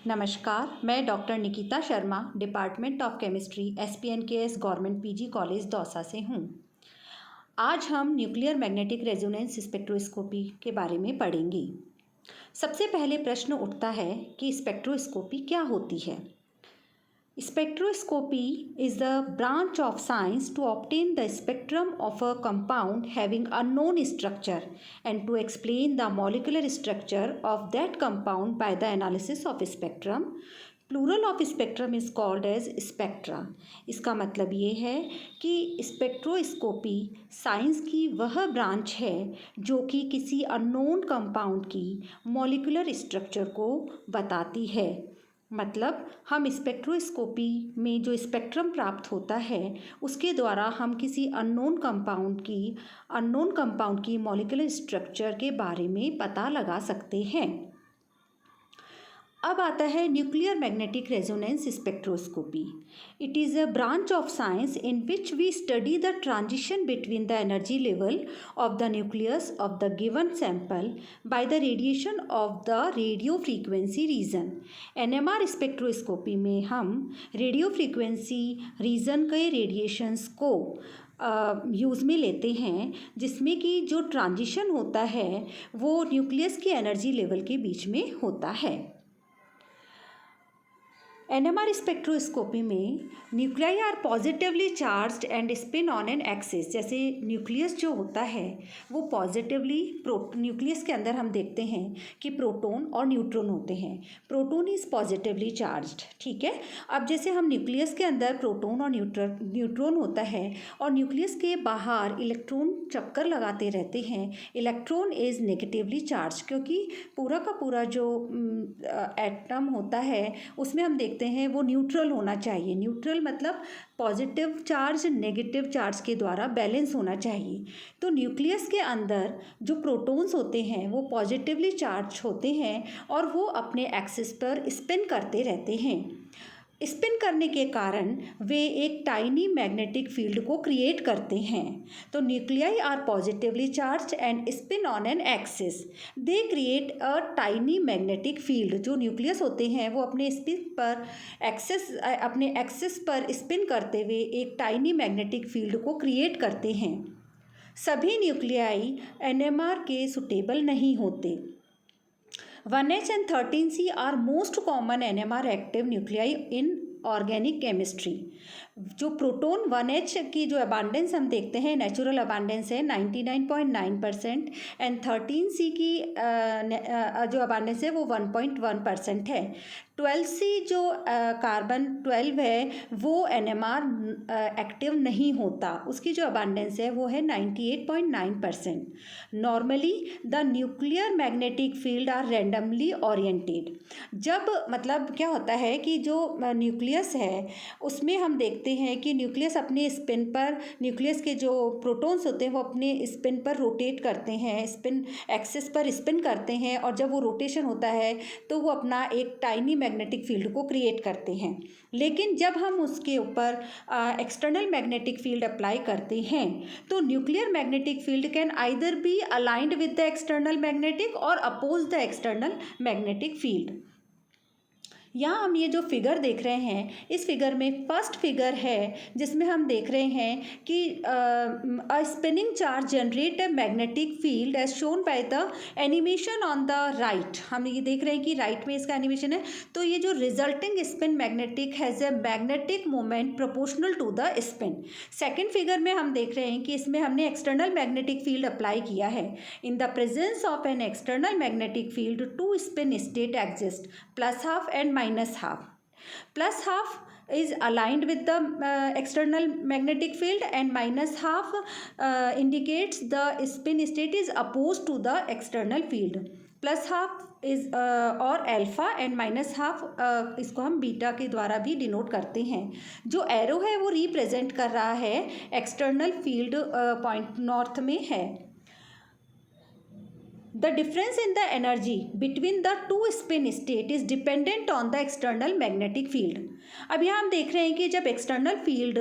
नमस्कार, मैं doctor Nikita Sharma, department of chemistry, SPNKS government PG college Dausa से हूँ। आज हम न्यूक्लियर मैग्नेटिक रेजोनेंस स्पेक्ट्रोस्कोपी के बारे में पढ़ेंगे। सबसे पहले प्रश्न उठता है कि स्पेक्ट्रोस्कोपी क्या होती है। Spectroscopy is the branch of science to obtain the spectrum of a compound having unknown structure and to explain the molecular structure of that compound by the analysis of spectrum. Plural of spectrum is called as spectra. इसका मतलब ये है कि spectroscopy science की वह branch है जो कि किसी अननोन कंपाउंड की मॉलिक्यूलर स्ट्रक्चर को बताती है। मतलब हम स्पेक्ट्रोस्कोपी में जो स्पेक्ट्रम प्राप्त होता है उसके द्वारा हम किसी अननोन कंपाउंड की मॉलिक्यूलर स्ट्रक्चर के बारे में पता लगा सकते हैं। अब आता है nuclear magnetic resonance spectroscopy. It is a branch of science in which we study the transition between the energy level of the nucleus of the given sample by the radiation of the radio frequency region. NMR spectroscopy में हम radio frequency region के radiations को use में लेते हैं, जिसमें कि जो ट्रांजिशन होता है वो न्यूक्लियस की एनर्जी लेवल के बीच में होता है। NMR स्पेक्ट्रोस्कोपी में nuclei are positively charged and spin on an axis. जैसे न्यूक्लियस जो होता है वो पॉजिटिवली न्यूक्लियस के अंदर हम देखते हैं कि प्रोटॉन और न्यूट्रॉन होते हैं। प्रोटॉन इज़ पॉजिटिवली चार्ज्ड, ठीक है। अब जैसे हम न्यूक्लियस के अंदर प्रोटॉन और न्यूट्रॉन होता है और न्यूक्लियस के बाहर इलेक्ट्रॉन चक्कर लगाते रहते हैं, इलेक्ट्रॉन इज़ नेगेटिवली चार्ज, क्योंकि पूरा का पूरा जो एटम होता है उसमें हम देखते हैं वो न्यूट्रल होना चाहिए। न्यूट्रल मतलब पॉजिटिव चार्ज नेगेटिव चार्ज के द्वारा बैलेंस होना चाहिए। तो न्यूक्लियस के अंदर जो प्रोटॉन्स होते हैं वो पॉजिटिवली चार्ज होते हैं और वो अपने एक्सिस पर स्पिन करते रहते हैं। स्पिन करने के कारण वे एक टाइनी मैग्नेटिक फील्ड को क्रिएट करते हैं। तो nuclei are positively charged and spin on an axis, they create a tiny magnetic field. जो न्यूक्लियस होते हैं वो अपने एक्सिस पर स्पिन करते हुए एक टाइनी मैग्नेटिक फील्ड को क्रिएट करते हैं। सभी न्यूक्लियाई NMR के सुटेबल नहीं होते। 1H and 13C are most common NMR active nuclei in organic chemistry. जो प्रोटॉन 1H की जो अबांडेंस हम देखते हैं नेचुरल अबांडेंस है 99.9% एंड 13C की जो अबांडेंस है वो 1.1% है। 12C जो कार्बन 12 है वो NMR एक्टिव नहीं होता, उसकी जो अबांडेंस है वो है 98.9%। Normally the nuclear magnetic field are randomly oriented. जब मतलब क्या होता है कि जो न्यूक्लियस है उसमें हम देखते हैं कि न्यूक्लियस अपने स्पिन पर, न्यूक्लियस के जो प्रोटॉन्स होते हैं वो अपने स्पिन पर रोटेट करते हैं, स्पिन एक्सिस पर स्पिन करते हैं, और जब वो रोटेशन होता है तो वो अपना एक टाइनी मैग्नेटिक फील्ड को क्रिएट करते हैं। लेकिन जब हम उसके ऊपर एक्सटर्नल मैग्नेटिक फील्ड अप्लाई करते हैं तो nuclear magnetic field can either be aligned with the external magnetic और oppose the external magnetic field. यहाँ हम ये जो फिगर देख रहे हैं, इस फिगर में फर्स्ट फिगर है जिसमें हम देख रहे हैं कि a spinning charge generate a magnetic field as shown by the animation on the right. हम ये देख रहे हैं कि राइट में इसका एनिमेशन है। तो ये जो resulting spin magnetic has a magnetic moment proportional to the spin. Second figure में हम देख रहे हैं कि इसमें हमने एक्सटर्नल मैग्नेटिक फील्ड अप्लाई किया है। In the presence of an external magnetic field two spin state exist, plus half and minus half. Plus half is aligned with the external magnetic field and minus half indicates the spin state is opposed to the external field. Plus half is और alpha and minus half इसको हम beta के द्वारा भी denote करते हैं। जो arrow है वो रिप्रेजेंट कर रहा है एक्सटर्नल फील्ड पॉइंट नॉर्थ में है। The difference in the energy between the two spin state is dependent on the external magnetic field. अब यहाँ हम देख रहे हैं कि जब एक्सटर्नल फील्ड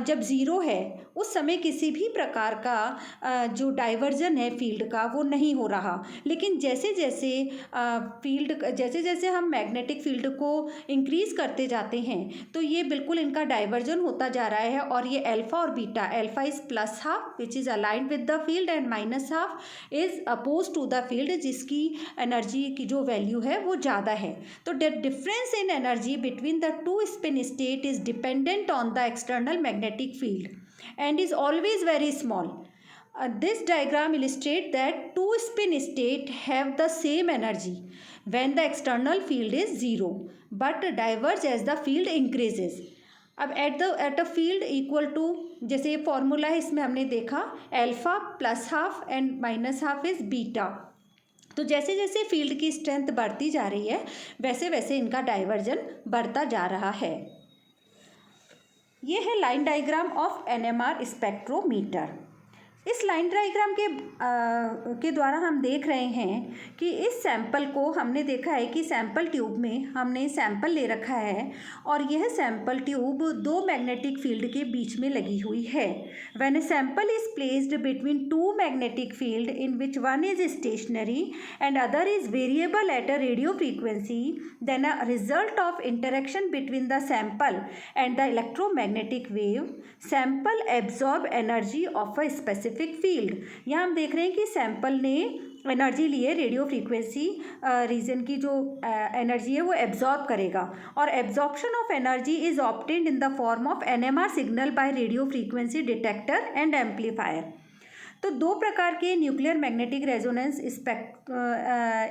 जब ज़ीरो है उस समय किसी भी प्रकार का जो डाइवर्जन है फील्ड का वो नहीं हो रहा, लेकिन जैसे जैसे हम मैग्नेटिक फील्ड को इंक्रीज करते जाते हैं तो ये बिल्कुल इनका डाइवर्जन होता जा रहा है और ये अल्फा और beta, alpha is plus half which is aligned with the field and minus half is oppose to the field जिसकी एनर्जी की जो वैल्यू है वो ज़्यादा है. तो the difference in energy between the two spin state is dependent on the external magnetic field and is always very small. This diagram illustrates that two spin states have the same energy when the external field is zero but diverge as the field increases. अब at a field equal to, जैसे ये formula है इसमें हमने देखा alpha plus half and minus half is beta. तो जैसे जैसे फील्ड की स्ट्रेंथ बढ़ती जा रही है वैसे वैसे इनका डाइवर्जन बढ़ता जा रहा है. ये है line diagram of NMR spectrometer. इस लाइन डायग्राम के द्वारा हम देख रहे हैं कि इस सैंपल को हमने देखा है कि सैंपल ट्यूब में हमने सैंपल ले रखा है और यह सैंपल ट्यूब दो मैग्नेटिक फील्ड के बीच में लगी हुई है. When a sample is placed between two magnetic field in which one is stationary and other is variable at a radio frequency then a result of interaction between the sample and the electromagnetic wave sample absorb energy of a specific field. यहाँ हम देख रहे हैं कि sample ने energy लिए radio frequency reason की जो एनर्जी है वो एब्जॉर्ब करेगा और absorption of energy is obtained in the form of NMR signal by radio frequency detector and amplifier. तो दो प्रकार के न्यूक्लियर मैग्नेटिक रेजोनेंस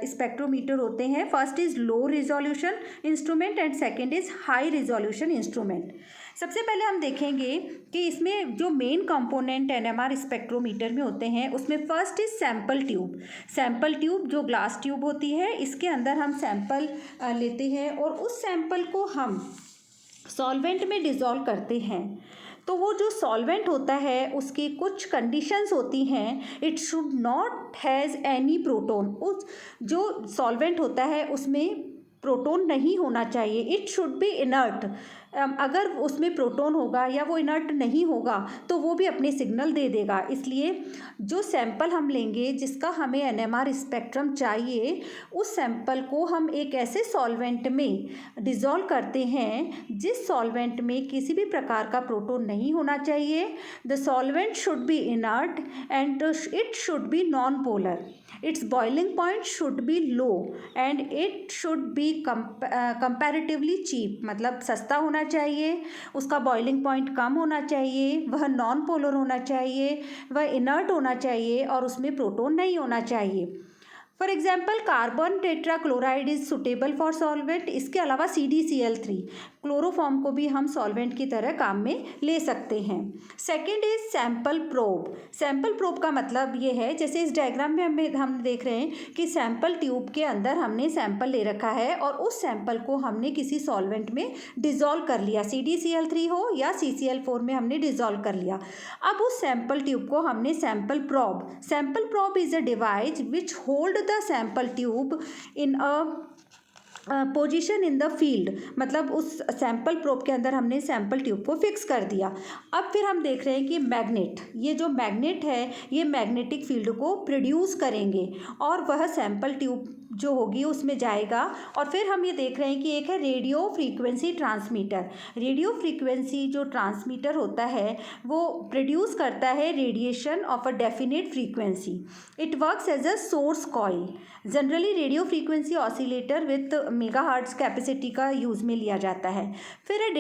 स्पेक्ट्रोमीटर होते हैं. First is low resolution instrument and second is high resolution instrument. सबसे पहले हम देखेंगे कि इसमें जो मेन कंपोनेंट एनएमआर स्पेक्ट्रोमीटर में होते हैं उसमें first is sample tube. Sample tube जो ग्लास ट्यूब होती है इसके अंदर हम सैंपल लेते हैं और उस सैंपल को हम सॉल्वेंट में डिज़ोल्व करते हैं. तो वो जो सॉल्वेंट होता है उसकी कुछ कंडीशंस होती हैं. It should not has any proton. उस जो सॉल्वेंट होता है उसमें प्रोटोन नहीं होना चाहिए. It should be inert. अगर उसमें प्रोटोन होगा या वो इनर्ट नहीं होगा तो वो भी अपने सिग्नल दे देगा. इसलिए जो सैंपल हम लेंगे जिसका हमें एनएमआर स्पेक्ट्रम चाहिए उस सैंपल को हम एक ऐसे सॉल्वेंट में डिज़ोल्व करते हैं जिस सॉल्वेंट में किसी भी प्रकार का प्रोटोन नहीं होना चाहिए. The solvent should be inert and it should be non polar. Its boiling point should be low and it should be comparatively cheap. मतलब सस्ता होना चाहिए, उसका बॉइलिंग पॉइंट कम होना चाहिए, वह नॉन पोलर होना चाहिए, वह इनर्ट होना चाहिए और उसमें प्रोटोन नहीं होना चाहिए. For example carbon tetrachloride is suitable for solvent. इसके अलावा CdCl3 क्लोरोफॉर्म को भी हम सॉल्वेंट की तरह काम में ले सकते हैं. Second is sample probe. Sample probe का मतलब ये है जैसे इस डायग्राम में हम देख रहे हैं कि सैंपल ट्यूब के अंदर हमने सैंपल ले रखा है और उस सैंपल को हमने किसी सॉल्वेंट में डिज़ोल्व कर लिया. CdCl3 हो या CCl4 में हमने डिज़ोल्व कर लिया. अब उस सैंपल ट्यूब को हमने sample probe is a device which hold the sample tube in a position in the field. मतलब उस सैंपल प्रोब के अंदर हमने सैंपल ट्यूब को फिक्स कर दिया. अब फिर हम देख रहे हैं कि मैग्नेट, ये जो मैग्नेट है ये मैग्नेटिक फील्ड को प्रोड्यूस करेंगे और वह सैंपल ट्यूब जो होगी उसमें जाएगा. और फिर हम ये देख रहे हैं कि एक है radio frequency transmitter. Radio frequency जो ट्रांसमीटर होता है वो प्रोड्यूस करता है radiation of a definite frequency. It works as a source coil. Generally radio frequency oscillator with megahertz capacity का यूज़ में लिया जाता है. फिर है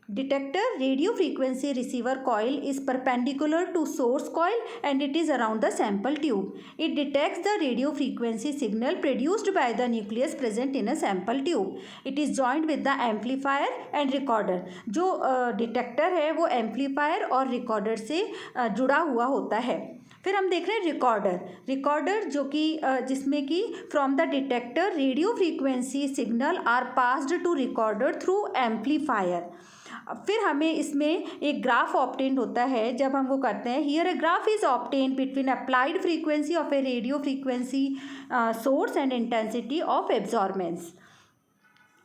detector radio frequency receiver coil is perpendicular to source coil and it is around the sample tube. It detects the radio frequency signal produced by the nucleus present in a sample tube. It is joined with the amplifier and recorder. जो detector है वो amplifier और recorder से जुड़ा हुआ होता है. फिर हम देख रहे हैं रिकॉर्डर जो कि जिसमें कि from the detector radio frequency signal are passed to recorder through amplifier. फिर हमें इसमें एक ग्राफ ऑब्टेन होता है जब हम वो करते हैं। Here a graph is obtain between applied frequency of A radio frequency source and intensity of absorbance.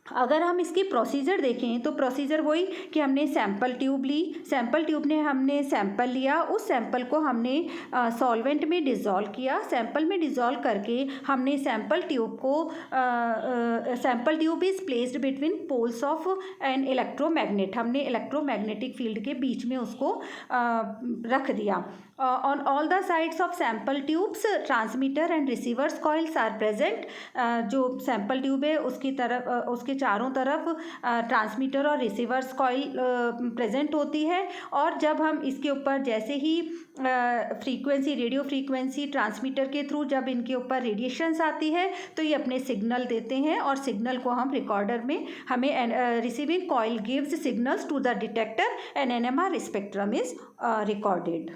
अगर हम इसकी प्रोसीजर देखें तो प्रोसीजर वही कि हमने सैम्पल ट्यूब ली, सैम्पल ट्यूब ने हमने सैम्पल लिया, उस सैम्पल को हमने सॉल्वेंट में डिज़ोल्व किया, सैम्पल में डिज़ोल्व करके हमने सैम्पल ट्यूब को sample tube is placed between poles of an electromagnet, हमने इलेक्ट्रोमैग्नेटिक फील्ड के बीच में उसको रख दिया। On all the sides of sample tubes transmitter and receivers coils are present. जो सैम्पल ट्यूब है उसकी तरफ उसके चारों तरफ ट्रांसमीटर और रिसीवर्स कॉइल प्रेजेंट होती है, और जब हम इसके ऊपर जैसे ही फ्रीक्वेंसी रेडियो फ्रीक्वेंसी ट्रांसमीटर के थ्रू जब इनके ऊपर रेडिएशंस आती है तो ये अपने सिग्नल देते हैं, और सिग्नल को हम रिकॉर्डर में हमें receiving coil gives signals to the detector and NMR spectrum is recorded.